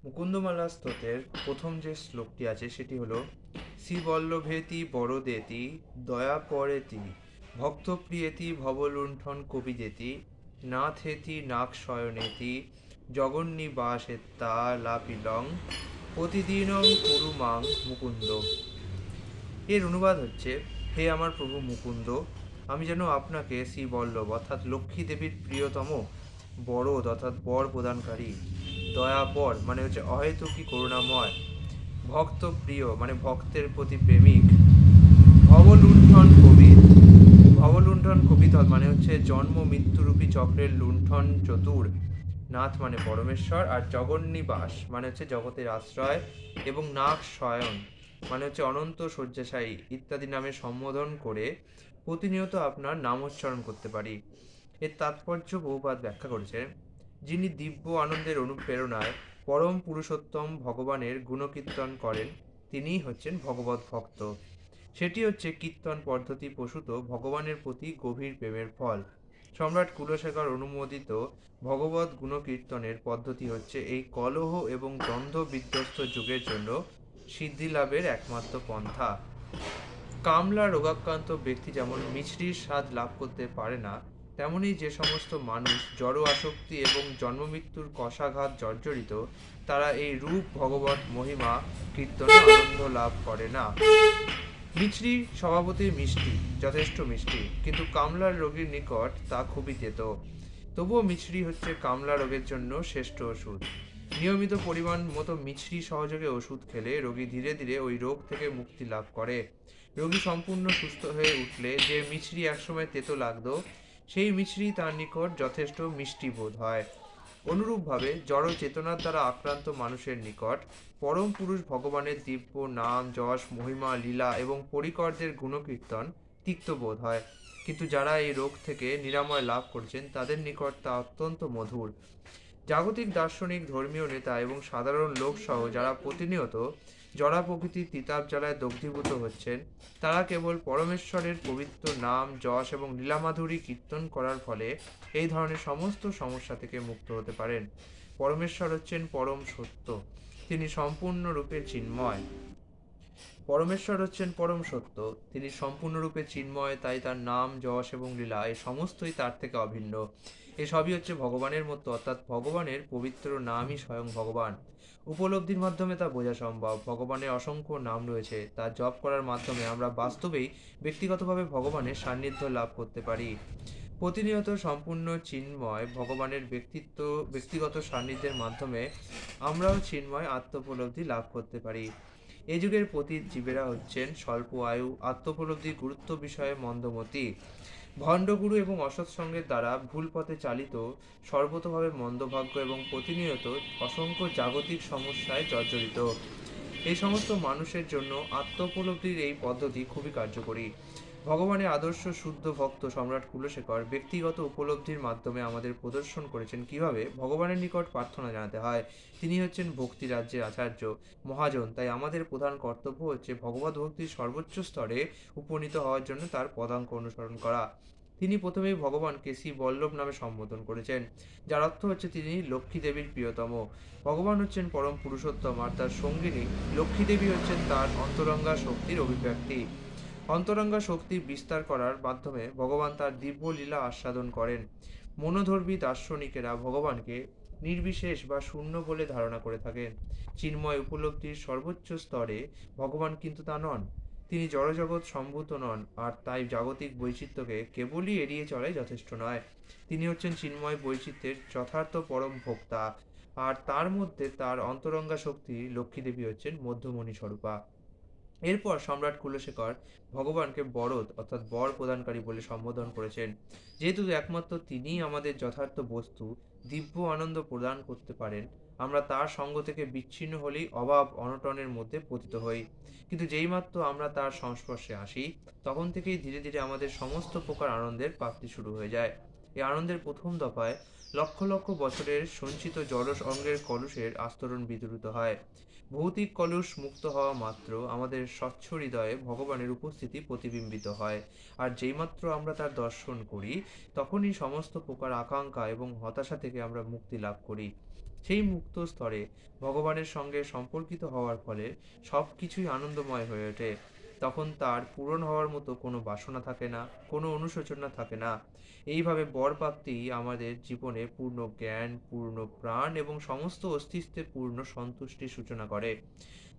মুকুন্দমালা স্তোত্রের প্রথম যে শ্লোকটি আছে সেটি হলো শ্রীবল্লভেতি বরদেতি দয়া পরেতি ভক্তপ্রিয়েতি ভবলুণ্ঠন কবিদেতি নাথেতি নাগ শয়নেতি জগন্নিবাসেত্তা লাপিলং প্রতিদিনং কুরু মাং মুকুন্দ। এর অনুবাদ হচ্ছে, হে আমার প্রভু মুকুন্দ, আমি যেন আপনাকে শ্রীবল্লভ অর্থাৎ লক্ষ্মী দেবীর প্রিয়তম, বরদ অর্থাৎ বর প্রদানকারী, দয়াপর মানে হচ্ছে অহেতুকী করুণাময়, ভক্ত প্রিয় মানে ভক্তের প্রতি প্রেমিক, ভবলুণ্ঠন কবির, ভবলুণ্ঠন কবিতল মানে হচ্ছে জন্ম মৃত্যুরূপী চক্রের লুণ্ঠন চতুর, নাথ মানে পরমেশ্বর, আর জগন্নিবাস মানে হচ্ছে জগতের আশ্রয়, এবং নাগ শয়ন মানে হচ্ছে অনন্ত শয্যাশায়ী ইত্যাদি নামে সম্বোধন করে প্রতিনিয়ত আপনার নামোচ্চারণ করতে পারি। এর তাৎপর্য বহুপাত ব্যাখ্যা করেছেন। যিনি দিব্য আনন্দের অনুপ্রেরণায় পরম পুরুষোত্তম ভগবানের গুণকীর্তন করেন তিনিই হচ্ছেন ভগবত ভক্ত। সেটি হচ্ছে কীর্তন পদ্ধতি প্রসূত ভগবানের প্রতি গভীর প্রেমের ফল। সম্রাট কুলশেখর অনুমোদিত ভগবত গুণকীর্তনের পদ্ধতি হচ্ছে এই কলহ এবং দ্বন্দ্ব বিধ্বস্ত যুগের জন্য সিদ্ধি লাভের একমাত্র পন্থা। কামলা রোগাক্রান্ত ব্যক্তি যেমন মিছরির স্বাদ লাভ করতে পারে না, তেমনি যে সমস্ত মানুষ জড় আসক্তি এবং জন্মমৃত্যুর কষাঘাত জর্জরিত, তারা এই রূপ ভগবত মহিমা কীর্তনে আনন্দ লাভ করে না। মিছরি স্বভাবতই মিষ্টি, যথেষ্ট মিষ্টি, কিন্তু কামলার রোগীর নিকট তা খুবই তেতো। তবুও মিছরি হচ্ছে কামলা রোগের জন্য শ্রেষ্ঠ ওষুধ। নিয়মিত পরিমাণ মতো মিছরি সহযোগে ওষুধ খেলে রোগী ধীরে ধীরে ওই রোগ থেকে মুক্তি লাভ করে। রোগী সম্পূর্ণ সুস্থ হয়ে উঠলে যে মিছরি একসময় তেতো লাগতো, সেই মিছরি তার নিকট যথেষ্ট মিষ্টি বোধ হয়। অনুরূপভাবে জড় চেতনার দ্বারা আক্রান্ত মানুষের নিকট পরম পুরুষ ভগবানের দিব্য নাম যশ মহিমা লীলা এবং পরিকরদের গুণকীর্তন তিক্ত বোধ হয়, কিন্তু যারা এই রোগ থেকে নিরাময় লাভ করছেন তাদের নিকট তা অত্যন্ত মধুর। জাগতিক দার্শনিক, ধর্মীয় নেতা এবং সাধারণ লোকসহ যারা প্রতিনিয়ত জড়া প্রকৃতির তিতাব জ্বালায় দগ্ধীভূত হচ্ছেন, তারা কেবল পরমেশ্বরের পবিত্র নাম যশ এবং লীলামাধুরী কীর্তন করার ফলে এই ধরনের সমস্ত সমস্যা থেকে মুক্ত হতে পারেন। পরমেশ্বর হচ্ছেন পরম সত্য, তিনি সম্পূর্ণরূপে চিন্ময়। পরমেশ্বর হচ্ছেন পরম সত্য, তিনি সম্পূর্ণরূপে চিন্ময়, তাই তার নাম যশ এবং লীলা এই সমস্তই তার থেকে অভিন্ন। এসবই হচ্ছে ভগবানের মতো, অর্থাৎ ভগবানের পবিত্র নামই স্বয়ং ভগবান। উপলব্ধির মাধ্যমে তা বোঝা সম্ভব। ভগবানের অসংখ্য নাম রয়েছে, তা জপ করার মাধ্যমে আমরা বাস্তবেই ব্যক্তিগতভাবে ভগবানের সান্নিধ্য লাভ করতে পারি। প্রতিনিয়ত সম্পূর্ণ চিন্ময় ভগবানের ব্যক্তিগত সান্নিধ্যের মাধ্যমে আমরাও চিন্ময় আত্মোপলব্ধি লাভ করতে পারি। এই যুগের পতিত জীবেরা হচ্ছেন স্বল্প আয়ু, আত্মোপলব্ধির গুরুত্ব বিষয়ে মন্দমতি, ভণ্ডগুরু এবং অসৎসঙ্গের দ্বারা ভুল পথে চালিত, সর্বতভাবে মন্দভাগ্য এবং প্রতিনিয়ত অসংখ্য জাগতিক সমস্যায় জর্জরিত। এই সমস্ত মানুষের জন্য আত্মোপলব্ধির এই পদ্ধতি খুবই কার্যকরী। ভগবানের আদর্শ শুদ্ধ ভক্ত সম্রাট কুলশেখর ব্যক্তিগত উপলব্ধির মাধ্যমে আমাদের প্রদর্শন করেছেন কিভাবে ভগবানের নিকট প্রার্থনা জানাতে হয়। তিনি হচ্ছেন ভক্তি রাজ্যের আচার্য, মহাজন, তাই আমাদের প্রধান কর্তব্য হচ্ছে ভগবত ভক্তির সর্বোচ্চ স্তরে উপনীত হওয়ার জন্য তার পদাঙ্ক অনুসরণ করা। তিনি প্রথমেই ভগবানকে শ্রী বল্লভ নামে সম্বোধন করেছেন, যার অর্থ হচ্ছে তিনি লক্ষ্মী দেবীর প্রিয়তম। ভগবান হচ্ছেন পরম পুরুষোত্তম, আর তার সঙ্গিনী লক্ষ্মী দেবী হচ্ছেন তার অন্তরঙ্গা শক্তির অভিব্যক্তি। অন্তরঙ্গা শক্তি বিস্তার করার মাধ্যমে ভগবান তার দিব্য লীলা আস্বাদন করেন। মনোধর্মী দার্শনিকেরা ভগবানকে নির্বিশেষ বা শূন্য বলে ধারণা করে থাকেন। চিন্ময় উপলব্ধির সর্বোচ্চ স্তরে ভগবান কিন্তু তা নন। তিনি জড়জগৎ সম্ভূত নন, আর তাই জাগতিক বৈচিত্র্যকে কেবলই এড়িয়ে চলাই যথেষ্ট নয়। তিনি হচ্ছেন চিন্ময় বৈচিত্র্যের যথার্থ পরম ভোক্তা, আর তার মধ্যে তার অন্তরঙ্গা শক্তি লক্ষ্মী দেবী হচ্ছেন মধ্যমণি স্বরূপা। এরপর সম্রাট কুলশেখর ভগবানকে বরদ অর্থাৎ বর প্রদানকারী বলে সম্বোধন করেছেন। যেহেতু একমাত্র তিনিই আমাদের যথার্থ বস্তু, দিব্য আনন্দ প্রদান করতে পারেন, আমরা তার সঙ্গ থেকে বিচ্ছিন্ন হলেই অভাব অনটনের মধ্যে পতিত হই। কিন্তু যেইমাত্র আমরা তার সংস্পর্শে আসি, তখন থেকেই ধীরে ধীরে আমাদের সমস্ত প্রকার আনন্দের প্রাপ্তি শুরু হয়ে যায়। এই আনন্দের প্রথম দফায় লক্ষ লক্ষ বছরের সঞ্চিত জড় অঙ্গের কলুষের আস্তরণ বিদূরিত হয়। ভৌতিক কলুষ মুক্ত হওয়া মাত্র আমাদের স্বচ্ছ হৃদয়ে ভগবানের উপস্থিতি প্রতিবিম্বিত হয়, আর যেইমাত্র আমরা তার দর্শন করি, তখনই সমস্ত প্রকার আকাঙ্ক্ষা এবং হতাশা থেকে আমরা মুক্তি লাভ করি। সেই মুক্ত স্তরে ভগবানের সঙ্গে সম্পর্কিত হওয়ার ফলে সব কিছুই আনন্দময় হয়ে ওঠে। তখন তার পূরণ হওয়ার মতো কোনো বাসনা থাকে না, কোনো অনুশোচনা থাকে না। এইভাবে বরপ্রাপ্তি আমাদের জীবনে পূর্ণ জ্ঞান, পূর্ণ প্রাণ এবং সমস্ত অস্তিত্বের পূর্ণ সন্তুষ্টির সূচনা করে।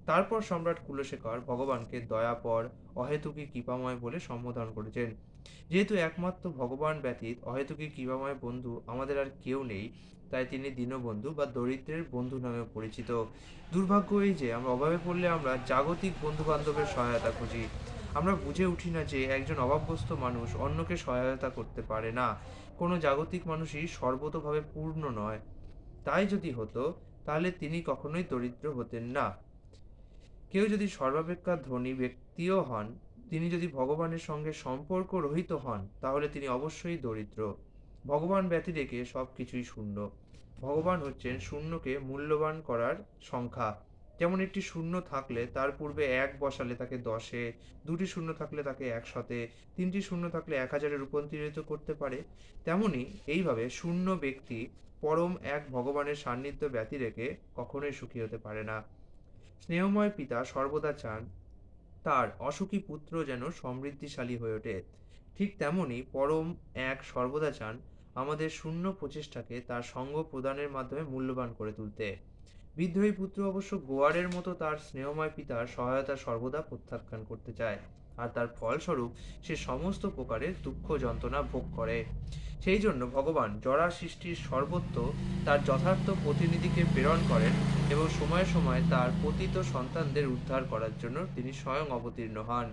তারপর সম্রাট কুলশেখর ভগবানকে দয়াপর, অহেতুকী কৃপাময় বলে সম্বোধন করেছেন। যেহেতু একমাত্র ভগবান ব্যতীত অহেতুকী কৃপাময় বন্ধু আমাদের আর কেউ নেই, তাই তিনি দীনবন্ধু বা দরিদ্রের বন্ধু নামেও পরিচিত। দুর্ভাগ্য এই যে আমরা অভাবে পড়লে আমরা জাগতিক বন্ধু বান্ধবের সহায়তা খুঁজি। আমরা বুঝে উঠি না যে একজন অভাবগ্রস্ত মানুষ অন্যকে সহায়তা করতে পারে না। কোনো জাগতিক মানুষই সর্বতোভাবে পূর্ণ নয়। তাই যদি হতো, তাহলে তিনি কখনোই দরিদ্র হতেন না। কেউ যদি সর্বাপেক্ষা ধনী ব্যক্তিও হন, তিনি যদি ভগবানের সঙ্গে সম্পর্ক রহিত হন, তাহলে তিনি অবশ্যই দরিদ্র। ভগবান ব্যতি রেখে সব কিছুই শূন্য। ভগবান হচ্ছেন শূন্যকে মূল্যবান করার সংখ্যা। যেমন একটি শূন্য থাকলে তার পূর্বে এক বসালে তাকে 10-এ, দুটি শূন্য থাকলে তাকে 100-তে, তিনটি শূন্য থাকলে 1000-এ রূপান্তরিত করতে পারে। তেমনি এইভাবে শূন্য ব্যক্তি পরম এক ভগবানের সান্নিধ্য ব্যতি রেখে কখনোই সুখী হতে পারে না। স্নেহময় পিতা সর্বদা চান তার অসুখী পুত্র যেন সমৃদ্ধিশালী হয়ে ওঠে। ঠিক তেমনি পরম এক সর্বদা চান আমাদের শূন্য প্রচেষ্টাকে তার সঙ্গ প্রদানের মাধ্যমে মূল্যবান করে তুলতে। বিদ্রোহী পুত্র অবশ্য গোয়ারের মতো তার স্নেহময় পিতার সহায়তা সর্বদা প্রত্যাখ্যান করতে চায়, আর তার ফলস্বরূপ সে সমস্ত প্রকারের দুঃখ যন্ত্রণা ভোগ করে। সেই জন্য ভগবান জরা সৃষ্টির সর্বত্র তার যথার্থ প্রতিনিধিকে প্রেরণ করেন এবং সময়ে সময়ে তার পতিত সন্তানদের উদ্ধার করার জন্য তিনি স্বয়ং অবতীর্ণ হন।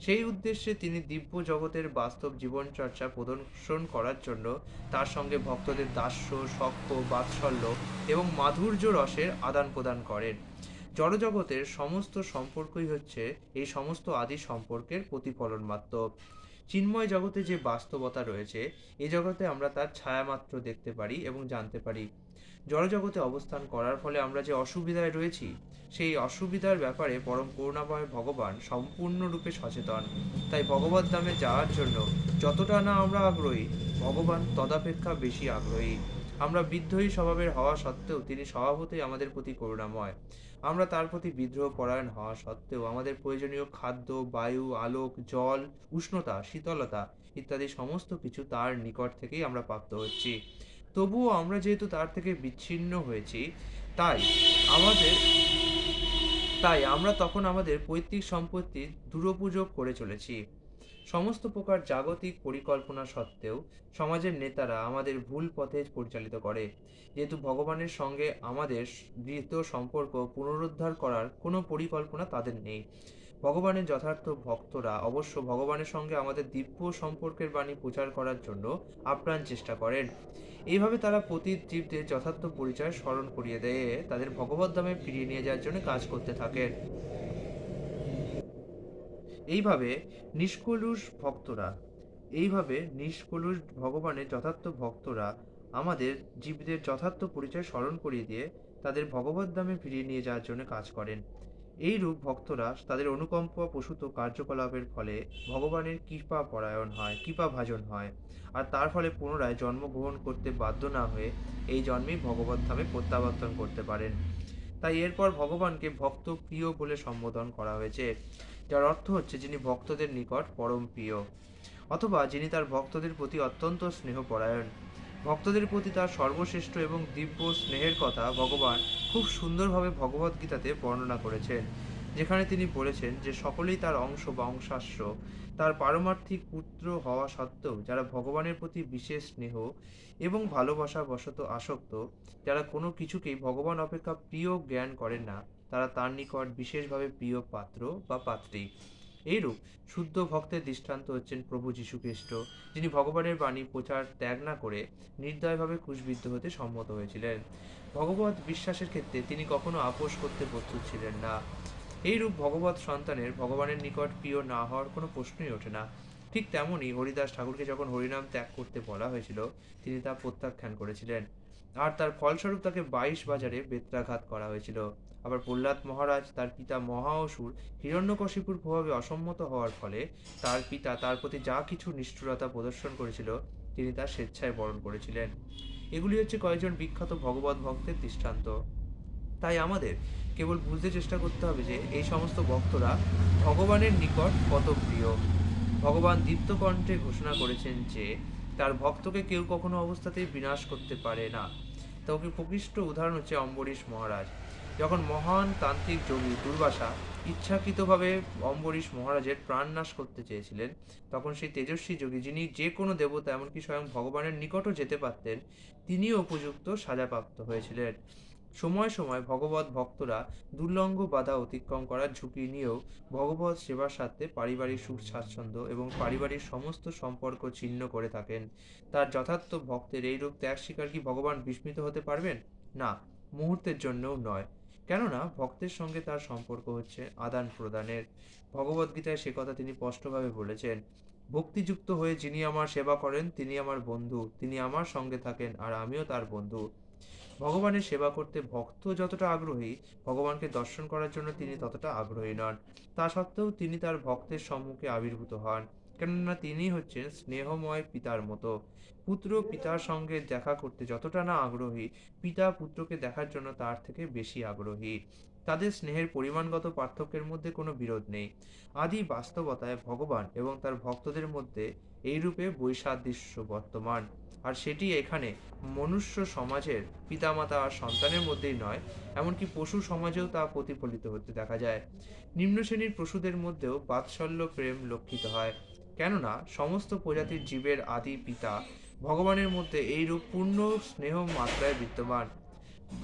সেই উদ্দেশ্যে তিনি দিব্য জগতের বাস্তব জীবনচর্চা প্রদর্শন করার জন্য তার সঙ্গে ভক্তদের দাস্য, সখ্য, বাৎসল্য এবং মাধুর্য রসের আদান প্রদান করেন। জড়জগতের সমস্ত সম্পর্কই হচ্ছে এই সমস্ত আদি সম্পর্কের প্রতিফলন মাত্র। চিন্ময় জগতে যে বাস্তবতা রয়েছে, এ জগতে আমরা তার ছায়ামাত্র দেখতে পারি এবং জানতে পারি। জড়জগতে অবস্থান করার ফলে আমরা যে অসুবিধায় রয়েছি, সেই অসুবিধার ব্যাপারে পরম করুণাময় ভগবান সম্পূর্ণরূপে সচেতন। তাই ভগবত ধামে যাওয়ার জন্য যতটা না আমরা আগ্রহী, ভগবান তদাপেক্ষা বেশি আগ্রহী। আমরা বিদ্রোহী স্বভাবের হওয়া সত্ত্বেও তিনি স্বভাবতই আমাদের প্রতি করুণাময়। আমরা তার প্রতি বিদ্রোহ পরায়ণ হওয়া সত্ত্বেও আমাদের প্রয়োজনীয় খাদ্য, বায়ু, আলোক, জল, উষ্ণতা, শীতলতা ইত্যাদি সমস্ত কিছু তার নিকট থেকেই আমরা প্রাপ্ত হচ্ছি। তবুও আমরা যেহেতু তার থেকে বিচ্ছিন্ন হয়েছি, তাই আমাদের তাই আমরা তখন আমাদের পৈতৃক সম্পত্তির দুরুপযোগ করে চলেছি। সমস্ত প্রকার জাগতিক পরিকল্পনা সত্ত্বেও সমাজের নেতারা আমাদের ভুল পথে পরিচালিত করে। যেহেতু ভগবানের সঙ্গে আমাদের গৃহীত সম্পর্ক পুনরুদ্ধার করার কোনো পরিকল্পনা তাদের নেই। ভগবানের যথার্থ ভক্তরা অবশ্য ভগবানের সঙ্গে আমাদের দিব্য সম্পর্কের বাণী প্রচার করার জন্য আপ্রাণ চেষ্টা করেন। এইভাবে তারা পতিত জীবদের যথার্থ পরিচয় স্মরণ করিয়ে দিয়ে তাদের ভগবত ধামে ফিরিয়ে নিয়ে যাওয়ার জন্য কাজ করতে থাকেন। এইভাবে নিষ্কলুষ ভক্তরা এইভাবে নিষ্কলুষ ভগবানের যথার্থ ভক্তরা আমাদের জীবদের যথার্থ পরিচয় স্মরণ করিয়ে দিয়ে তাদের ভগবত ধামে ফিরিয়ে নিয়ে যাওয়ার জন্য কাজ করেন। এই রূপ ভক্তরা তাদের অনুকম্পা প্রসূত কার্যকলাপের ফলে ভগবানের কৃপা ভাজন হয়, আর তার ফলে পুনরায় জন্মগ্রহণ করতে বাধ্য না হয়ে এই জন্মেই ভগবত ধামে প্রত্যাবর্তন করতে পারেন। তাই এরপর ভগবানকে ভক্ত প্রিয় বলে সম্বোধন করা হয়েছে, যার অর্থ হচ্ছে যিনি ভক্তদের নিকট পরম প্রিয়, অথবা যিনি তার ভক্তদের প্রতি অত্যন্ত স্নেহপরায়ণ। ভক্তদের প্রতি তার সর্বশ্রেষ্ঠ এবং দিব্য স্নেহের কথা ভগবান খুব সুন্দরভাবে ভগবদ্গীতাতে বর্ণনা করেছেন, যেখানে তিনি বলেছেন যে সকলেই তার অংশ বা অংশাশ্র। তার পারমার্থিক পুত্র হওয়া সত্ত্বেও যারা ভগবানের প্রতি বিশেষ স্নেহ এবং ভালোবাসা বশত আসক্ত, যারা কোনো কিছুকেই ভগবান অপেক্ষা প্রিয় জ্ঞান করেন না, তারা তার নিকট বিশেষভাবে প্রিয় পাত্র বা পাত্রী। এইরূপ শুদ্ধ ভক্তের দৃষ্টান্ত হচ্ছেন প্রভু যীশুখ্রিস্ট, যিনি ভগবানের বাণী প্রচার ত্যাগ না করে নির্দয়ভাবে ক্রুশবিদ্ধ হতে সম্মত হয়েছিলেন। ভগবত বিশ্বাসের ক্ষেত্রে তিনি কখনো আপোষ করতে প্রস্তুত ছিলেন না। এইরূপ ভগবত সন্তানের ভগবানের নিকট প্রিয় না হওয়ার কোনো প্রশ্নই ওঠে না। ঠিক তেমনই হরিদাস ঠাকুরকে যখন হরিনাম ত্যাগ করতে বলা হয়েছিল, তিনি তা প্রত্যাখ্যান করেছিলেন, আর তার ফলস্বরূপ তাকে 22 বাজারে বেত্রাঘাত করা হয়েছিল। আবার প্রহ্লাদ মহারাজ তার পিতা মহা অসুর হিরণ্যকশিপুর প্রভাবে অসম্মত হওয়ার ফলে তার পিতা তার প্রতি যা কিছু নিষ্ঠুরতা প্রদর্শন করেছিল, তিনি তা স্বেচ্ছায় বরণ করেছিলেন। এগুলি হচ্ছে কয়েকজন বিখ্যাত ভগবত ভক্তের দৃষ্টান্ত। তাই আমাদের কেবল বুঝতে চেষ্টা করতে হবে যে এই সমস্ত ভক্তরা ভগবানের নিকট কত প্রিয়। ভগবান দীপ্ত কণ্ঠে ঘোষণা করেছেন যে তার ভক্তকে কেউ কখনো অবস্থাতেই বিনাশ করতে পারে না। তবে প্রকৃষ্ট উদাহরণ হচ্ছে অম্বরীশ মহারাজ। যখন মহান তান্ত্রিক যোগী দুর্বাসা ইচ্ছাকৃতভাবে অম্বরীশ মহারাজের প্রাণনাশ করতে চেয়েছিলেন, তখন সেই তেজস্বী যোগী, যিনি যে কোনো দেবতা এমনকি স্বয়ং ভগবানের নিকটও যেতে পারতেন, তিনিও উপযুক্ত সাজাপ্রাপ্ত হয়েছিলেন। সময় সময় ভগবত ভক্তরা দুর্লঙ্ঘ বাধা অতিক্রম করার ঝুঁকি নিয়েও ভগবত সেবার স্বার্থে পারিবারিক সুখ স্বাচ্ছন্দ্য এবং পারিবারিক সমস্ত সম্পর্ক ছিন্ন করে থাকেন। তার যথার্থ ভক্তের এইরূপ ত্যাগ স্বীকার কি ভগবান বিস্মিত হতে পারবেন? না, মুহূর্তের জন্যও নয়। কেননা ভক্তের সঙ্গে তার সম্পর্ক হচ্ছে আদান প্রদানের। ভগবদ্গীতায় সে কথা তিনি স্পষ্টভাবে বলেছেন, ভক্তিযুক্ত হয়ে যিনি আমার সেবা করেন তিনি আমার বন্ধু, তিনি আমার সঙ্গে থাকেন আর আমিও তার বন্ধু। ভগবানের সেবা করতে ভক্ত যতটা আগ্রহী, ভগবানকে দর্শন করার জন্য তিনি ততটা আগ্রহী নন। তা সত্ত্বেও তিনি তার ভক্তের সম্মুখে আবির্ভূত হন, কেননা তিনি হচ্ছেন স্নেহময় পিতার মতো। পুত্র পিতার সঙ্গে দেখা করতে যতটা না আগ্রহী, পিতা পুত্রকে দেখার জন্য তার থেকে বেশি আগ্রহী। তাদের স্নেহের পরিমাণগত পার্থক্যের মধ্যে কোনো বিরোধ নেই। আদি বাস্তবতায় ভগবান এবং তার ভক্তদের মধ্যে এইরূপে বৈসাদৃশ্য বর্তমান। আর সেটি এখানে মনুষ্য সমাজের পিতামাতা আর সন্তানের মধ্যেই নয়, এমনকি পশু সমাজেও তা প্রতিফলিত হতে দেখা যায়। নিম্ন শ্রেণীর পশুদের মধ্যেও বাৎসল্য প্রেম লক্ষিত হয়, কেননা সমস্ত প্রজাতির জীবের আদি পিতা ভগবানের মধ্যে এইরূপ পূর্ণ স্নেহ মাত্রায় বিদ্যমান।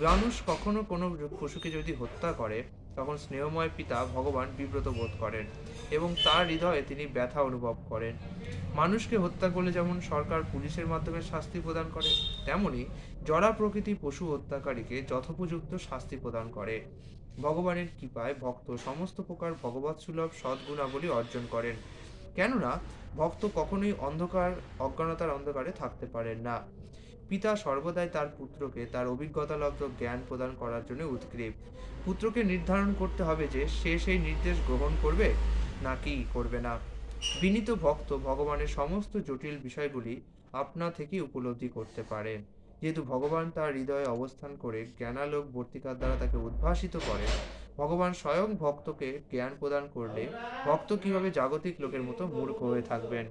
মানুষ কখনো কোনো পশুকে যদি হত্যা করে, তখন স্নেহময় পিতা ভগবান বিব্রত বোধ করেন এবং তার হৃদয়ে তিনি ব্যথা অনুভব করেন। মানুষকে হত্যা করলে যেমন সরকার পুলিশের মাধ্যমে শাস্তি প্রদান করে, তেমনি জড়া প্রকৃতি পশু হত্যাকারীকে যথোপযুক্ত শাস্তি প্রদান করে। ভগবানের কৃপায় ভক্ত সমস্ত প্রকার ভগবৎ সুলভ সদ্গুণাবলী অর্জন করেন, কেননা ভক্ত কখনোই অজ্ঞানতার অন্ধকারে থাকতে পারেন না। পিতা সর্বদাই তার পুত্রকে তার অভিজ্ঞতালব্ধ জ্ঞান প্রদান করার জন্য উদগ্রীব। পুত্রকে নির্ধারণ করতে হবে যে সে সেই নির্দেশ গ্রহণ করবে নাকি করবে না। বিনীত ভক্ত ভগবানের সমস্ত জটিল বিষয়গুলি আপনা থেকেই উপলব্ধি করতে পারেন। যেহেতু ভগবান তার হৃদয়ে অবস্থান করে জ্ঞানালোক বর্তিকার দ্বারা তাকে উদ্ভাসিত করেন, ভগবান স্বয়ং ভক্তকে জ্ঞান প্রদান করলে ভক্ত কিভাবে জাগতিক লোকের মতো মূর্খ হয়ে থাকবেন।